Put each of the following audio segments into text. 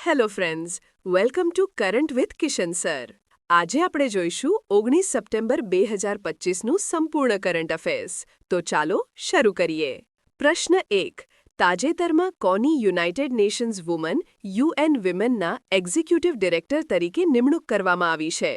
Hello friends, welcome to current with Kishan sir. આજે આપણે જોઈશું 19 સપ્ટેમ્બર 2025નું સંપૂર્ણ કરંટ અફેર્સ. તો ચાલો શરૂ કરીએ. પ્રશ્ન 1. તાજેતરમાં કોની યુનાઇટેડ નેશન્સ વુમન યુએન વિમેનના એક્ઝિક્યુટિવ ડિરેક્ટર તરીકે નિમણૂક કરવામાં આવી છે?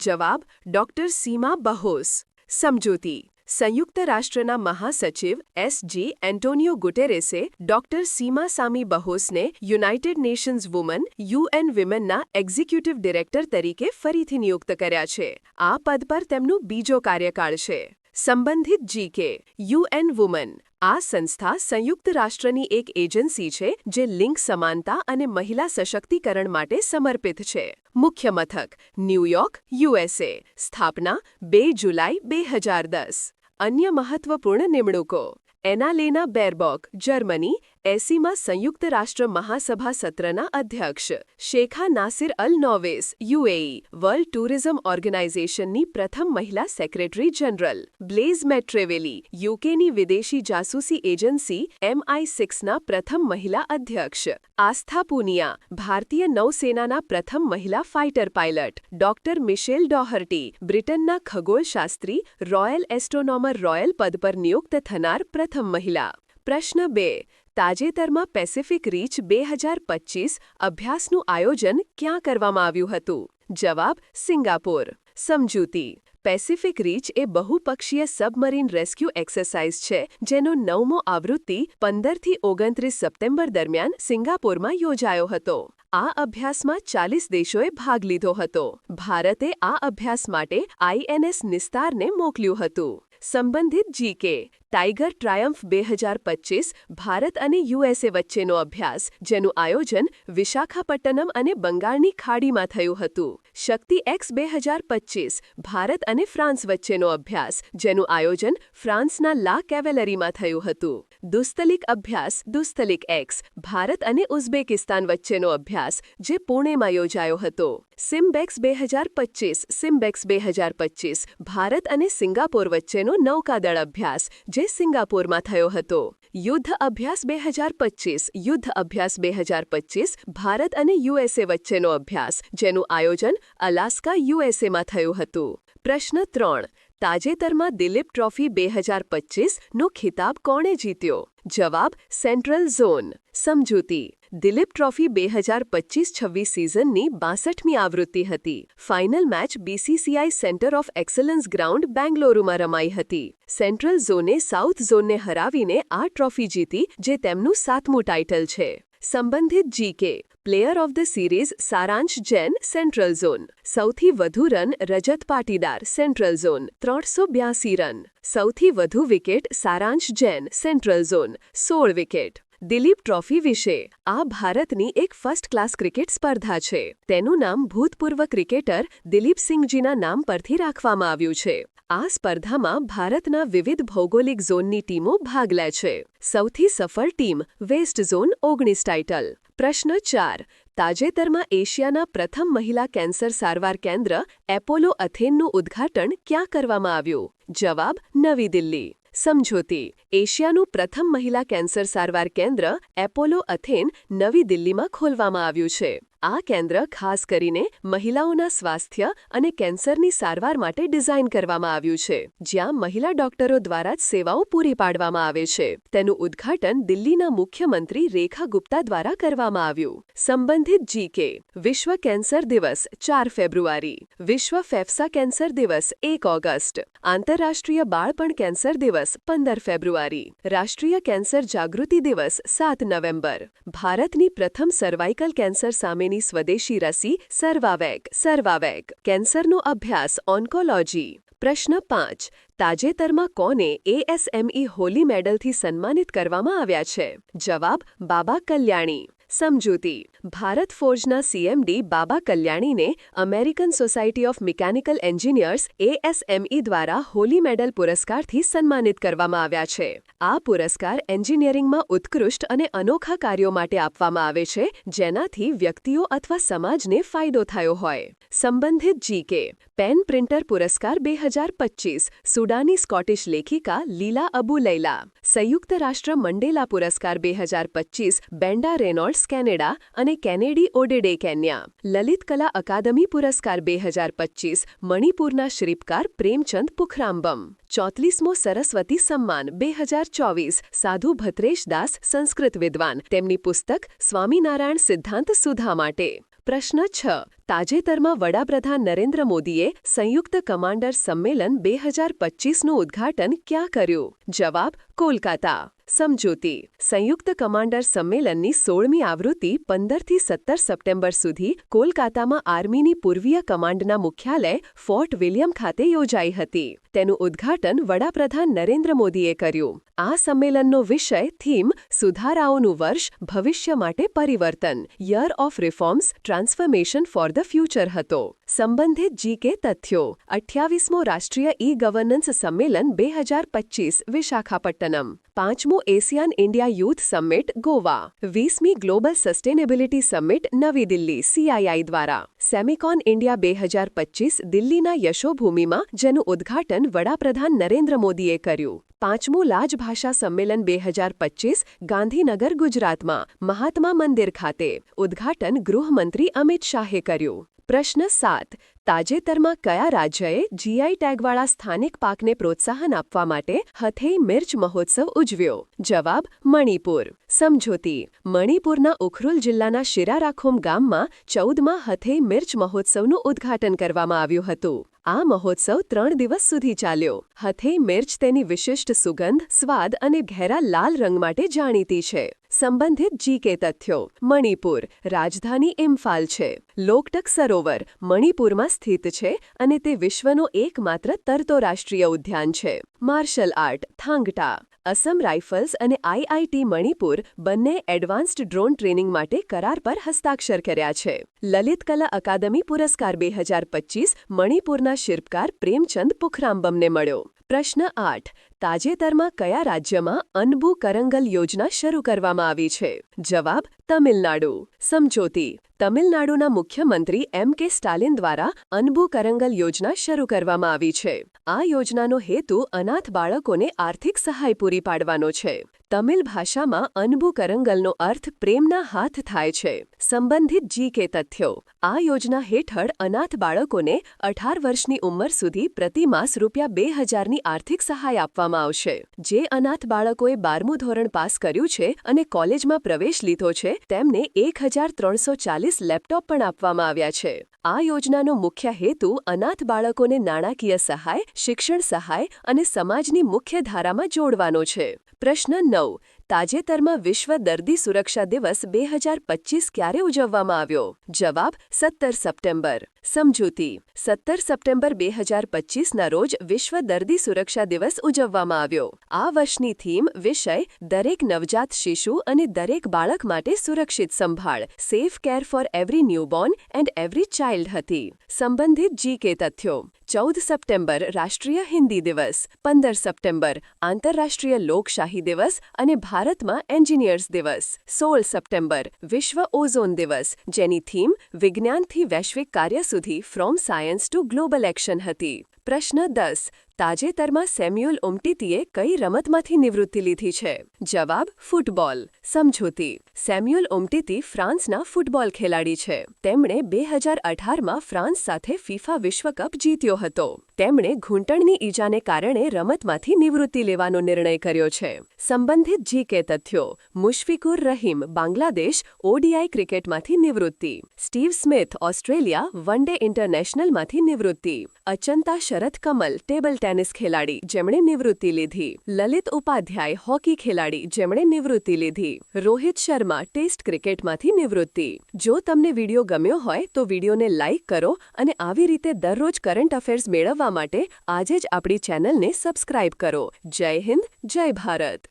જવાબ: ડોક્ટર સીમા બહોસ. સમજૂતી: સંયુક્ત રાષ્ટ્રના મહાસચિવ એસ.જી. એન્ટોનિયો ગુટેરેસે ડોક્ટર સીમા સામી બહોસને યુનાઇટેડ નેશન્સ વુમન યુએન વિમેનના એક્ઝિક્યુટિવ ડિરેક્ટર તરીકે ફરીથી નિયુક્ત કર્યા છે. આ પદ પર તેમનો બીજો કાર્યકાળ છે. સંબંધિત જીકે: યુએન વુમન. આ સંસ્થા સંયુક્ત રાષ્ટ્રની એક એજન્સી છે જે લિંગ સમાનતા અને મહિલા સશક્તિકરણ માટે સમર્પિત છે. મુખ્ય મથક: ન્યૂયોર્ક, યુએસએ. સ્થાપના: 2 જુલાઈ 2010. અન્ય મહત્વપૂર્ણ નિમણૂકો: એનાલેના બેરબોક, જર્મની, 80માં સંયુક્ત રાષ્ટ્ર મહાસભા સત્રના અધ્યક્ષ. શેખા નાસિર અલ નોવેસ, યુએઈ, વર્લ્ડ ટુરિઝમ ઓર્ગેનાઇઝેશનની પ્રથમ મહિલા સેક્રેટરી જનરલ. બ્લેઝ મેટ્રેવેલી, યુકેની વિદેશી જાસૂસી એજન્સી MI6ના પ્રથમ મહિલા અધ્યક્ષ. આસ્થા પૂનિયા, ભારતીય નૌસેનાના પ્રથમ મહિલા ફાઇટર પાયલટ. ડોક્ટર મિશેલ ડોહર્ટી, બ્રિટનના ખગોળશાસ્ત્રી, રોયલ એસ્ટ્રોનોમર રોયલ પદ પર નિયુક્ત થનાર પ્રથમ મહિલા. પ્રશ્ન 2. તાજેતરમાં પેસિફિક રીચ 2025 અભ્યાસનું આયોજન ક્યાં કરવામાં આવ્યું હતું? જવાબ: સિંગાપોર. સમજૂતી: પેસિફિક રીચ એ બહુપક્ષીય સબમરીન રેસ્ક્યુ એક્સરસાઇઝ છે જેનો 9મો આવૃત્તિ 15થી 29 સપ્ટેમ્બર દરમિયાન સિંગાપોરમાં યોજાયો હતો. આ અભ્યાસમાં 40 દેશોએ ભાગ લીધો હતો. ભારતે આ અભ્યાસ માટે INS નિસ્તારને મોકલ્યું હતું. સંબંધિત જીકે: ટાઇગર ટ્રાયમ્ફ 2025 ભારત અને યુએસએ વચ્ચેનો અભ્યાસ જેનું આયોજન વિશાખાપટ્ટનમ અને બંગાળની ખાડીમાં થયું હતું. શક્તિ એક્સ 2025 ભારત અને ફ્રાન્સ વચ્ચેનો અભ્યાસ જેનું આયોજન ફ્રાન્સના લા કેવેલરીમાં થયું હતું. દુસ્તલિક અભ્યાસ દુસ્તલિક એક્સ ભારત અને ઉઝબેકિસ્તાન વચ્ચેનો અભ્યાસ જે પુણેમાં યોજાયો હતો. સિમ્બેક્સ 2025 સિમ્બેક્સ 2025 ભારત અને સિંગાપોર વચ્ચેનો નૌકાદળ અભ્યાસ જે સિંગાપોરમાં થયો હતો. યુદ્ધ અભ્યાસ 2025 યુદ્ધ અભ્યાસ 2025 ભારત અને યુએસએ વચ્ચેનો અભ્યાસ જેનું આયોજન અલાસ્કા, યુએસએમાં થયું હતું. પ્રશ્ન 3. તાજેતરમાં દિલીપ ટ્રોફી 2025નો ખિતાબ કોણે જીત્યો? જવાબ: સેન્ટ્રલ ઝોન. સમજૂતી: દિલીપ ટ્રોફી 2025-26 સિઝનની 62મી આવૃત્તિ હતી. Final match BCCI centre of excellence ground બેંગલુરુમાં રમાઈ હતી. સેન્ટ્રલ ઝોને સાઉથ ઝોનને હરાવીને આ ટ્રોફી જીતી જે તેમનું 7મું ટાઇટલ છે. સંબંધિત GK: player of the series સારાંશ જૈન, સેન્ટ્રલ ઝોન. સૌથી વધુ રન રજત પાટીદાર, સેન્ટ્રલ ઝોન, 382 રન. સૌથી વધુ વિકેટ સારાંશ Jain, central zone, 16 wicket. Dilip trophy વિશે: આ ભારતની એક ફર્સ્ટ ક્લાસ ક્રિકેટ સ્પર્ધા છે. તેનું નામ ભૂતપૂર્વ ક્રિકેટર દિલીપસિંહજીના નામ પરથી રાખવામાં આવ્યું છે. આ સ્પર્ધામાં ભારતના વિવિધ ભૌગોલિક ઝોનની ટીમો ભાગ લે છે. સૌથી સફળ ટીમ વેસ્ટ ઝોન 19 ટાઇટલ. પ્રશ્ન 4. તાજેતરમાં એશિયાના પ્રથમ મહિલા કેન્સર સારવાર કેન્દ્ર એપોલો અથેનનું ઉદ્ઘાટન ક્યાં કરવામાં આવ્યું? જવાબ: નવી દિલ્હી. સમજૂતી: એશિયાનું પ્રથમ મહિલા કેન્સર સારવાર કેન્દ્ર એપોલો અથેન નવી દિલ્હીમાં ખોલવામાં આવ્યું છે. આ કેન્દ્ર ખાસ કરીને મહિલાઓના સ્વાસ્થ્ય અને કેન્સરની સારવાર માટે ડિઝાઇન કરવામાં આવ્યું છે, જ્યાં મહિલા ડોક્ટરો દ્વારા જ સેવાઓ પૂરી પાડવામાં આવે છે. તેનું ઉદ્ઘાટન દિલ્હીના મુખ્યમંત્રી રેખા ગુપ્તા દ્વારા કરવામાં આવ્યું. સંબંધિત જીકે: વિશ્વ કેન્સર દિવસ 4 ફેબ્રુઆરી, વિશ્વ ફેફસા કેન્સર દિવસ 1 ઓગસ્ટ, આંતરરાષ્ટ્રીય બાળપણ કેન્સર દિવસ 15 ફેબ્રુઆરી, રાષ્ટ્રીય કેન્સર જાગૃતિ દિવસ 7 નવેમ્બર. ભારતની પ્રથમ સર્વાઇકલ કેન્સર સામેની સ્વદેશી રસી સર્વાવેક. કેન્સરનો અભ્યાસ ઓન્કોલોજી. પ્રશ્ન 5. તાજેતરમાં કોને ASME હોલી મેડલથી સન્માનિત કરવામાં આવ્યા છે? જવાબ: બાબા કલ્યાણી. સમજૂતી: ભારત ફોર્જના CMD બાબા કલ્યાણીને American society of mechanical engineers ASME દ્વારા હોલી મેડલ પુરસ્કારથી સન્માનિત કરવામાં આવ્યા છે. આ પુરસ્કાર એન્જિનિયરિંગમાં ઉત્કૃષ્ટ અને અનોખા કાર્યો માટે આપવામાં આવે છે જેનાથી વ્યક્તિઓ અથવા સમાજને ફાયદો થયો હોય. સંબંધિત જીકે: પેન પ્રિન્ટર પુરસ્કાર 2025 સુડાની સ્કોટિશ લેખિકા લીલા અબુ લૈલા. સંયુક્ત રાષ્ટ્ર મંડેલા પુરસ્કાર 2025 બેન્ડા રેનોલ્ડ્સ મિસ કેનેડા અને કેનેડી ઓડેડે કેન્યા લલિત કલા અકાદમી પુરસ્કાર 2025 મણિપુરના શિલ્પકાર પ્રેમચંદ પુખરામ્બમ 34મો સરસ્વતી સમ્માન 2024 સાધુ ભદ્રેશ દાસ સંસ્કૃત વિદ્વાન તેમની પુસ્તક સ્વામિનારાયણ સિદ્ધાંત સુધા માટે પ્રશ્ન 6 તાજેતરમાં વડાપ્રધાન નરેન્દ્ર મોદીએ સંયુક્ત કમાન્ડર સંમેલન 2025નું ઉદ્ઘાટન ક્યાં કર્યું? જવાબ કોલકાતા સમજૂતી સંયુક્ત કમાન્ડર સંમેલનની 16મી આવૃત્તિ 15થી 17 સપ્ટેમ્બર સુધી કોલકાતામાં આર્મીની પૂર્વીય કમાન્ડના મુખ્યાલય ફોર્ટ વિલિયમ ખાતે યોજાઈ હતી. તેનું ઉદ્ઘાટન વડાપ્રધાન નરેન્દ્ર મોદીએ કર્યું. આ સંમેલનનો વિષય થીમ સુધારાઓનું વર્ષ ભવિષ્ય માટે પરિવર્તન year of reforms transformation for the future હતો. સંબંધિત જીકે તથ્યો 28મો રાષ્ટ્રીય ઈ-ગવર્નન્સ સંમેલન 2025 વિશાખાપટ્ટનમ 5મો Asian India youth summit Goa 20મી ગ્લોબલ સસ્ટેનેબિલિટી સમિટ નવી દિલ્હી CII દ્વારા સેમિકોન ઇન્ડિયા 2025 દિલ્હીના યશોભૂમિમાં જેનું ઉદ્ઘાટન વડાપ્રધાન નરેન્દ્ર મોદીએ કર્યું. 5મું રાજભાષા સંમેલન 2025 ગાંધીનગર ગુજરાતમાં મહાત્મા મંદિર ખાતે ઉદ્ઘાટન ગૃહમંત્રી અમિત શાહે કર્યું. પ્રશ્ન 7 તાજેતરમાં કયા રાજ્યએ GI ટેગવાળા સ્થાનિક પાકને પ્રોત્સાહન આપવા માટે હથેઈ મિર્ચ મહોત્સવ ઉજવ્યો? જવાબ મણિપુર સમજૂતી મણિપુરના ઉખરુલ જિલ્લાના શિરારાખોમ ગામમાં 14મા હથેઈ મિર્ચ મહોત્સવનું ઉદ્ઘાટન કરવામાં આવ્યું હતું. આ મહોત્સવ 3 દિવસ સુધી ચાલ્યો. હથેઈ મિર્ચ તેની વિશિષ્ટ સુગંધ, સ્વાદ અને ઘેરા લાલ રંગ માટે જાણીતી છે. સંબંધિત જીકે તથ્યો મણિપુર રાજધાની ઇમ્ફાલ છે. લોકટક સરોવર મણિપુરમાં સ્થિત છે અને તે વિશ્વનો એકમાત્ર તરતો રાષ્ટ્રીય ઉદ્યાન છે. માર્શલ આર્ટ થાંગટા અસમ રાઇફલ્સ અને IIT મણિપુર બંને એડવાન્સ્ડ ડ્રોન ટ્રેનિંગ માટે કરાર પર હસ્તાક્ષર કર્યા છે. લલિત કલા અકાદમી પુરસ્કાર 2025 મણિપુરના શિલ્પકાર પ્રેમચંદ પુખરામ્બમને મળ્યો. પ્રશ્ન 8 તાજેતરમાં કયા રાજ્યમાં અન્બુ કરંગલ યોજના શરૂ કરવામાં આવી છે? જવાબ તમિલનાડુ સમજૂતી તમિલનાડુના મુખ્યમંત્રી M.K. સ્ટાલિન દ્વારા અન્બુ કરંગલ યોજના શરૂ કરવામાં આવી છે. આ યોજનાનો હેતુ અનાથ બાળકોને આર્થિક સહાય પૂરી પાડવાનો છે. તમિલ ભાષામાં અન્બુ કરંગલનો અર્થ પ્રેમના હાથ થાય છે. સંબંધિત જીકે તથ્યો આ યોજના હેઠળ અનાથ બાળકોને 18 વર્ષની ઉંમર સુધી પ્રતિમાસ ₹2000ની આર્થિક સહાય આપવામાં આવશે. જે અનાથ બાળકોએ 12મું ધોરણ પાસ કર્યું છે અને કોલેજમાં પ્રવેશ લીધો છે તેમને 1340 લેપટોપ પણ આપવામાં આવ્યા છે. આ યોજનાનો મુખ્ય હેતુ અનાથ બાળકોને નાણાકીય સહાય, શિક્ષણ સહાય અને સમાજની મુખ્ય ધારામાં જોડવાનો છે. પ્રશ્ન 9 તાજેતરમાં વિશ્વ દર્દી સુરક્ષા દિવસ 2025 ક્યારે ઉજવવામાં આવ્યો? જવાબ 17 સપ્ટેમ્બર સમજૂતી 17 સપ્ટેમ્બર 2025ના રોજ વિશ્વ દર્દી સુરક્ષા દિવસ ઉજવવામાં આવ્યો. આ વર્ષની થીમ વિષય દરેક નવજાત શિશુ અને દરેક બાળક માટે સુરક્ષિત સંભાળ safe care for every newborn and every child હતી. સંબંધિત જીકે તથ્યો 14 સપ્ટેમ્બર રાષ્ટ્રીય હિન્દી દિવસ 15 સપ્ટેમ્બર આંતરરાષ્ટ્રીય લોકશાહી દિવસ અને ભારતમાં એન્જિનિયર્સ દિવસ 16 સપ્ટેમ્બર વિશ્વ ઓઝોન દિવસ જેની થીમ વિજ્ઞાનથી વૈશ્વિક કાર્ય સુધી from science two global action હતી. પ્રશ્ન 10 તાજેતરમાં સેમ્યુઅલ ઉમટીતીએ કઈ રમતમાંથી નિવૃત્તિ લીધી છે? જવાબ ફૂટબોલ સમજૂતી સેમ્યુઅલ ઉમટીતી ફ્રાન્સના ફૂટબોલ ખેલાડી છે. તેમણે 2018માં ફ્રાન્સ સાથે ફિફા વિશ્વકપ જીત્યો હતો. તેમણે ઘૂંટણની ઈજાને કારણે રમતમાંથી નિવૃત્તિ લેવાનો નિર્ણય કર્યો છે. સંબંધિત જીકે તથ્યો મુશફિકુર રહીમ બાંગ્લાદેશ ODI ક્રિકેટમાંથી નિવૃત્તિ. Steve Smith Australia one day ઇન્ટરનેશનલમાંથી નિવૃત્તિ. અચંતા શરદ કમલ ટેબલ ટેનિસ ખેલાડી જેમણે નિવૃત્તિ લીધી. લલિત ઉપાધ્યાય હોકી ખેલાડી જેમણે નિવૃત્તિ લીધી. રોહિત શર્મા ટેસ્ટ ક્રિકેટમાંથી નિવૃત્તિ. જો તમને વિડીયો ગમ્યો હોય તો વિડીયોને લાઇક કરો અને આવી રીતે દરરોજ કરંટ અફેર્સ મેળવવા માટે આજે જ આપણી ચેનલને સબસ્ક્રાઇબ કરો. જય હિન્દ, જય ભારત.